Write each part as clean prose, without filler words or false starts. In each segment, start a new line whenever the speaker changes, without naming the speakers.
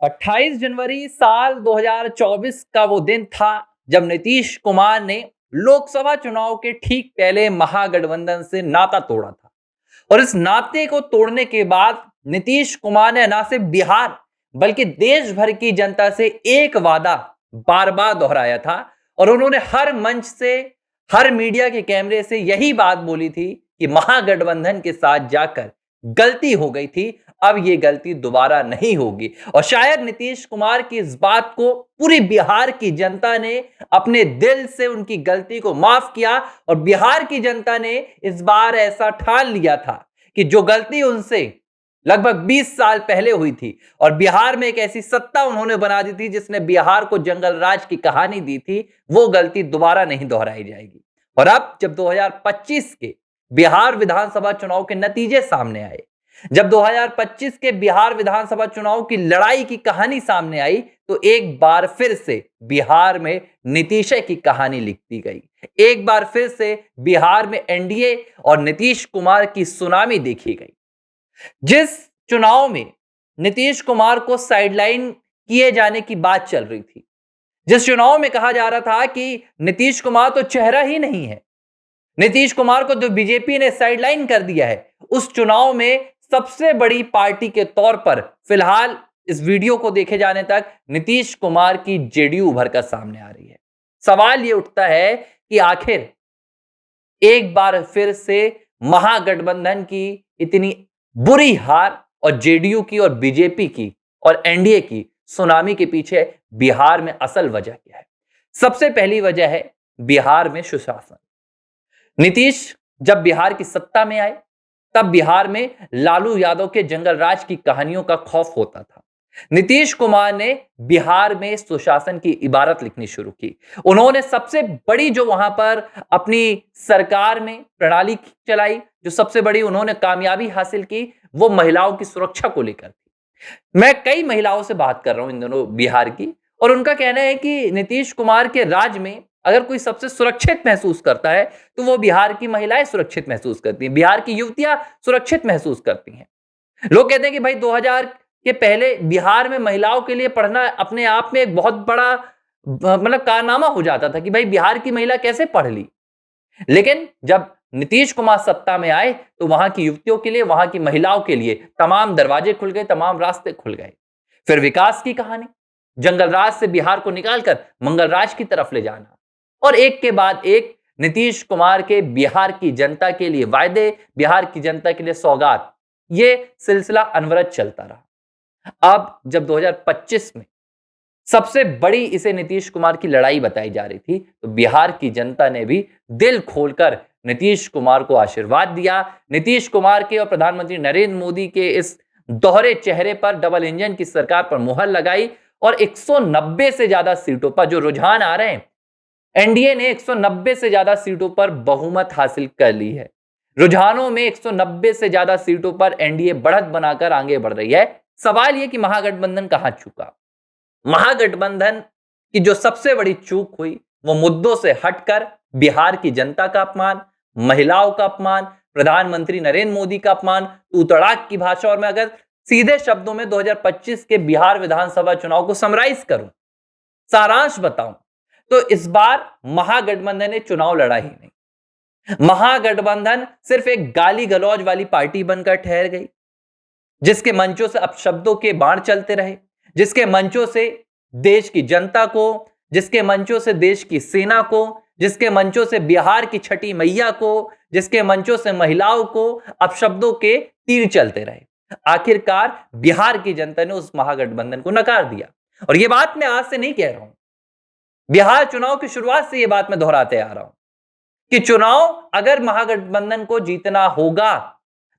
28 जनवरी साल 2024 का वो दिन था जब नीतीश कुमार ने लोकसभा चुनाव के ठीक पहले महागठबंधन से नाता तोड़ा था। और इस नाते को तोड़ने के बाद नीतीश कुमार ने न सिर्फ बिहार बल्कि देश भर की जनता से एक वादा बार बार दोहराया था। और उन्होंने हर मंच से, हर मीडिया के कैमरे से यही बात बोली थी कि महागठबंधन के साथ जाकर गलती हो गई थी, अब ये गलती दोबारा नहीं होगी। और शायद नीतीश कुमार की इस बात को पूरी बिहार की जनता ने अपने दिल से उनकी गलती को माफ किया। और बिहार की जनता ने इस बार ऐसा ठान लिया था कि जो गलती उनसे लगभग 20 साल पहले हुई थी और बिहार में एक ऐसी सत्ता उन्होंने बना दी थी जिसने बिहार को जंगल राज की कहानी दी थी, वो गलती दोबारा नहीं दोहराई जाएगी। और अब जब 2025 के बिहार विधानसभा चुनाव के नतीजे सामने आए, जब 2025 के बिहार विधानसभा चुनाव की लड़ाई की कहानी सामने आई, तो एक बार फिर से बिहार में नीतीश की कहानी लिख दी गई। एक बार फिर से बिहार में एनडीए और नीतीश कुमार की सुनामी देखी गई। जिस चुनाव में नीतीश कुमार को साइडलाइन किए जाने की बात चल रही थी, जिस चुनाव में कहा जा रहा था कि नीतीश कुमार तो चेहरा ही नहीं है, नीतीश कुमार को जो बीजेपी ने साइडलाइन कर दिया है, उस चुनाव में सबसे बड़ी पार्टी के तौर पर फिलहाल इस वीडियो को देखे जाने तक नीतीश कुमार की जेडीयू उभर कर सामने आ रही है। सवाल यह उठता है कि आखिर एक बार फिर से महागठबंधन की इतनी बुरी हार और जेडीयू की और बीजेपी की और एनडीए की सुनामी के पीछे बिहार में असल वजह क्या है? सबसे पहली वजह है बिहार में सुशासन। नीतीश जब बिहार की सत्ता में आए, तब बिहार में लालू यादव के जंगल राज की कहानियों का खौफ होता था। नीतीश कुमार ने बिहार में सुशासन की इबारत लिखनी शुरू की। उन्होंने सबसे बड़ी जो वहां पर अपनी सरकार में प्रणाली चलाई, जो सबसे बड़ी उन्होंने कामयाबी हासिल की, वो महिलाओं की सुरक्षा को लेकर थी। मैं कई महिलाओं से बात कर रहा हूं इन दोनों बिहार की, और उनका कहना है कि नीतीश कुमार के राज में अगर कोई सबसे सुरक्षित महसूस करता है तो वो बिहार की महिलाएं सुरक्षित महसूस करती हैं, बिहार की युवतियां सुरक्षित महसूस करती हैं। लोग कहते हैं कि भाई 2000 के पहले बिहार में महिलाओं के लिए पढ़ना अपने आप में एक बहुत बड़ा मतलब कारनामा हो जाता था कि भाई बिहार की महिला कैसे पढ़ ली। लेकिन जब नीतीश कुमार सत्ता में आए तो वहां की युवतियों के लिए, वहां की महिलाओं के लिए तमाम दरवाजे खुल गए, तमाम रास्ते खुल गए। फिर विकास की कहानी, जंगल राज से बिहार को निकालकर मंगल राज की तरफ ले जाना, और एक के बाद एक नीतीश कुमार के बिहार की जनता के लिए वायदे, बिहार की जनता के लिए सौगात, ये सिलसिला अनवरत चलता रहा। अब जब 2025 में सबसे बड़ी इसे नीतीश कुमार की लड़ाई बताई जा रही थी, तो बिहार की जनता ने भी दिल खोलकर नीतीश कुमार को आशीर्वाद दिया। नीतीश कुमार के और प्रधानमंत्री नरेंद्र मोदी के इस दोहरे चेहरे पर, डबल इंजन की सरकार पर मुहर लगाई और 190 से ज्यादा सीटों पर, जो रुझान आ रहे हैं, एनडीए ने 190 से ज्यादा सीटों पर बहुमत हासिल कर ली है। रुझानों में 190 से ज्यादा सीटों पर एनडीए बढ़त बनाकर आगे बढ़ रही है। सवाल यह कि महागठबंधन कहां चूका? महागठबंधन की जो सबसे बड़ी चूक हुई वो मुद्दों से हटकर बिहार की जनता का अपमान, महिलाओं का अपमान, प्रधानमंत्री नरेंद्र मोदी का अपमान, तू तड़ाक की भाषा। और मैं अगर सीधे शब्दों में 2025 के बिहार विधानसभा चुनाव को समराइज करूं, सारांश बताऊं, तो इस बार महागठबंधन ने चुनाव लड़ा ही नहीं। महागठबंधन सिर्फ एक गाली गलौज वाली पार्टी बनकर ठहर गई, जिसके मंचों से अपशब्दों के बाण चलते रहे, जिसके मंचों से देश की जनता को, जिसके मंचों से देश की सेना को, जिसके मंचों से बिहार की छठी मैया को, जिसके मंचों से महिलाओं को अपशब्दों के तीर चलते रहे। आखिरकार बिहार की जनता ने उस महागठबंधन को नकार दिया। और यह बात मैं आज से नहीं कह रहा हूं, बिहार चुनाव की शुरुआत से यह बात मैं दोहराते आ रहा हूं कि चुनाव अगर महागठबंधन को जीतना होगा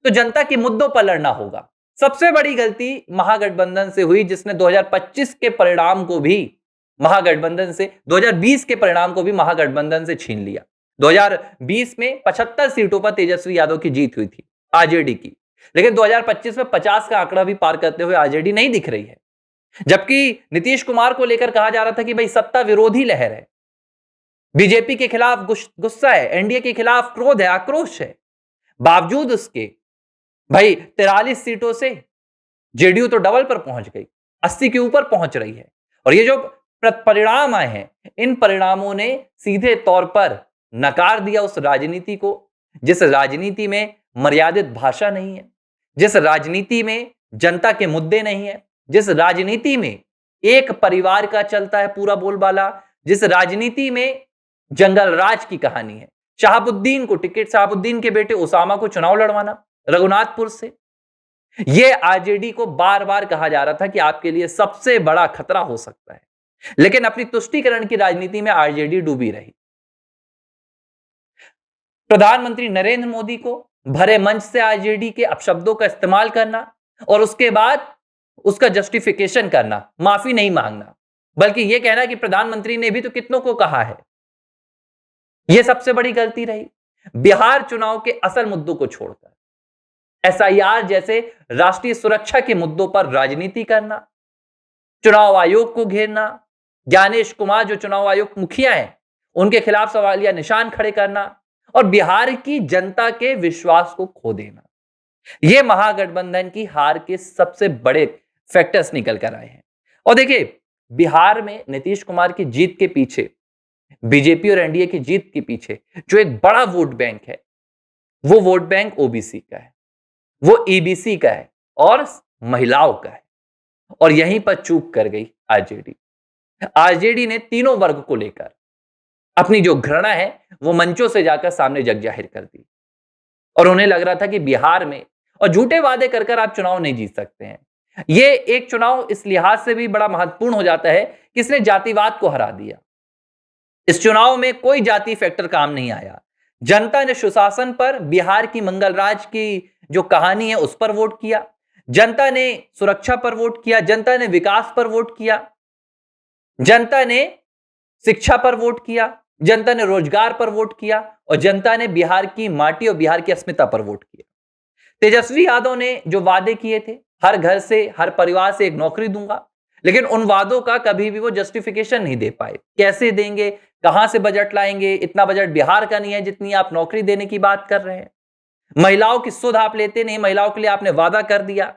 तो जनता के मुद्दों पर लड़ना होगा। सबसे बड़ी गलती महागठबंधन से हुई, जिसने 2025 के परिणाम को भी महागठबंधन से, 2020 के परिणाम को भी महागठबंधन से छीन लिया। 2020 में 75 सीटों पर तेजस्वी यादव की जीत हुई थी आरजेडी की, लेकिन 2025 में 50 का आंकड़ा भी पार करते हुए आरजेडी नहीं दिख रही है। जबकि नीतीश कुमार को लेकर कहा जा रहा था कि भाई सत्ता विरोधी लहर है, बीजेपी के खिलाफ गुस्सा है, एनडीए के खिलाफ क्रोध है, आक्रोश है। बावजूद उसके भाई 43 सीटों से जेडीयू तो डबल पर पहुंच गई। 80 के ऊपर पहुंच रही है। और ये जो परिणाम आए हैं, इन परिणामों ने सीधे तौर पर नकार दिया उस राजनीति को, जिस राजनीति में मर्यादित भाषा नहीं है, जिस राजनीति में जनता के मुद्दे नहीं है, जिस राजनीति में एक परिवार का चलता है पूरा बोलबाला, जिस राजनीति में जंगल राज की कहानी है। शहाबुद्दीन को टिकट, शहाबुद्दीन के बेटे उसामा को चुनाव लड़वाना रघुनाथपुर से। यह आरजेडी को बार बार कहा जा रहा था कि आपके लिए सबसे बड़ा खतरा हो सकता है, लेकिन अपनी तुष्टीकरण की राजनीति में आरजेडी डूबी रही। प्रधानमंत्री नरेंद्र मोदी को भरे मंच से आरजेडी के अपशब्दों का इस्तेमाल करना और उसके बाद उसका जस्टिफिकेशन करना, माफी नहीं मांगना, बल्कि यह कहना कि प्रधानमंत्री ने भी तो कितनों को कहा है, यह सबसे बड़ी गलती रही। बिहार चुनाव के असल मुद्दों को छोड़कर एसआईआर जैसे राष्ट्रीय सुरक्षा के मुद्दों पर राजनीति करना, चुनाव आयोग को घेरना, ज्ञानेश कुमार जो चुनाव आयोग मुखिया हैं उनके खिलाफ सवालिया निशान खड़े करना और बिहार की जनता के विश्वास को खो देना, यह महागठबंधन की हार के सबसे बड़े फैक्टर्स निकल कर आए हैं। और देखिए, बिहार में नीतीश कुमार की जीत के पीछे, बीजेपी और एनडीए की जीत के पीछे जो एक बड़ा वोट बैंक है, वो वोट बैंक ओबीसी का है, वो ईबीसी का है और महिलाओं का है। और यहीं पर चूक कर गई आरजेडी। आरजेडी ने तीनों वर्ग को लेकर अपनी जो घृणा है वो मंचों से जाकर सामने जग जाहिर कर दी और उन्हें लग रहा था कि बिहार में और झूठे वादे कर कर आप चुनाव नहीं जीत सकते हैं। ये एक चुनाव इस लिहाज से भी बड़ा महत्वपूर्ण हो जाता है कि इसने जातिवाद को हरा दिया। इस चुनाव में कोई जाति फैक्टर काम नहीं आया। जनता ने सुशासन पर, बिहार की मंगलराज की जो कहानी है उस पर वोट किया, जनता ने सुरक्षा पर वोट किया, जनता ने विकास पर वोट किया, जनता ने शिक्षा पर वोट किया, जनता ने रोजगार पर वोट किया और जनता ने बिहार की माटी और बिहार की अस्मिता पर वोट किया। तेजस्वी यादव ने जो वादे किए थे, हर घर से, हर परिवार से एक नौकरी दूंगा, लेकिन उन वादों का कभी भी वो जस्टिफिकेशन नहीं दे पाए। कैसे देंगे, कहां से बजट लाएंगे, इतना बजट बिहार का नहीं है जितनी आप नौकरी देने की बात कर रहे हैं। महिलाओं की सुध आप लेते नहीं, महिलाओं के लिए आपने वादा कर दिया।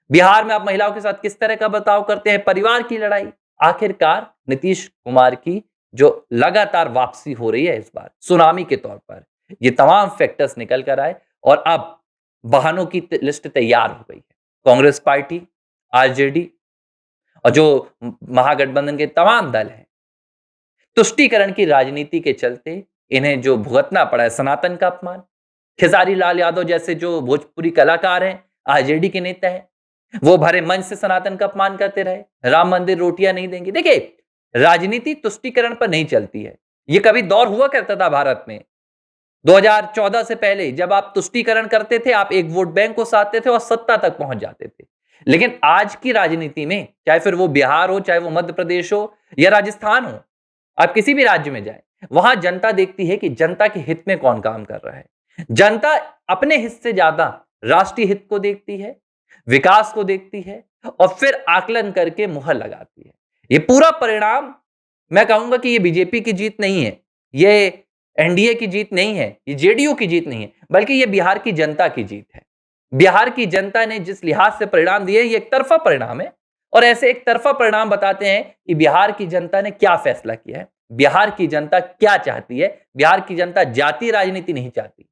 बिहार में आप महिलाओं के साथ किस तरह का बर्ताव करते हैं, परिवार की लड़ाई। आखिरकार नीतीश कुमार की जो लगातार वापसी हो रही है इस बार सुनामी के तौर पर, ये तमाम फैक्टर्स निकल कर आए और अब बहानों की लिस्ट तैयार हो गई है। कांग्रेस पार्टी, आरजेडी और जो महागठबंधन के तमाम दल हैं, तुष्टीकरण की राजनीति के चलते इन्हें जो भुगतना पड़ा है सनातन का अपमान। खेसारी लाल यादव जैसे जो भोजपुरी कलाकार हैं, आरजेडी के नेता हैं, वो भरे मंच से सनातन का अपमान करते रहे, राम मंदिर रोटियां नहीं देंगे। देखिए, राजनीति तुष्टीकरण पर नहीं चलती है। ये कभी दौर हुआ करता था भारत में 2014 से पहले, जब आप तुष्टीकरण करते थे, आप एक वोट बैंक को साधते थे और सत्ता तक पहुंच जाते थे। लेकिन आज की राजनीति में, चाहे फिर वो बिहार हो, चाहे वो मध्य प्रदेश हो या राजस्थान हो, आप किसी भी राज्य में जाए, वहां जनता देखती है कि जनता के हित में कौन काम कर रहा है। जनता अपने हित से ज्यादा राष्ट्रीय हित को देखती है, विकास को देखती है और फिर आकलन करके मुहर लगाती है। ये पूरा परिणाम, मैं कहूंगा कि ये बीजेपी की जीत नहीं है, ये एनडीए की जीत नहीं है, ये जेडीयू की जीत नहीं है, बल्कि ये बिहार की जनता की जीत है। बिहार की जनता ने जिस लिहाज से परिणाम दिए, ये एक तरफा परिणाम है और ऐसे एक तरफा परिणाम बताते हैं कि बिहार की जनता ने क्या फैसला किया है, बिहार की जनता क्या चाहती है। बिहार की जनता जातीय राजनीति नहीं चाहती।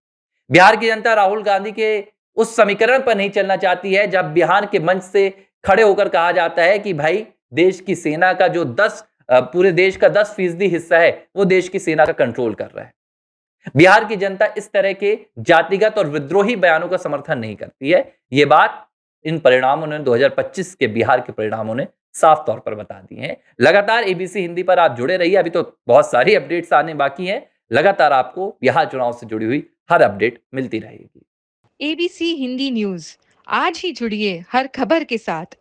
बिहार की जनता राहुल गांधी के उस समीकरण पर नहीं चलना चाहती है जब बिहार के मंच से खड़े होकर कहा जाता है कि भाई देश की सेना का जो पूरे देश का 10% हिस्सा है वो देश की सेना का कंट्रोल कर रहा है। बिहार की जनता इस तरह के जातिगत और विद्रोही बयानों का समर्थन नहीं करती है। ये बात इन परिणामों ने 2025 के बिहार के परिणामों ने साफ तौर पर बता दी है। लगातार एबीसी हिंदी पर आप जुड़े रहिए, अभी तो बहुत सारी अपडेट्स आने बाकी हैं। लगातार आपको बिहार चुनाव से जुड़ी हुई हर अपडेट मिलती रहेगी।
एबीसी हिंदी न्यूज, आज ही जुड़िए हर खबर के साथ।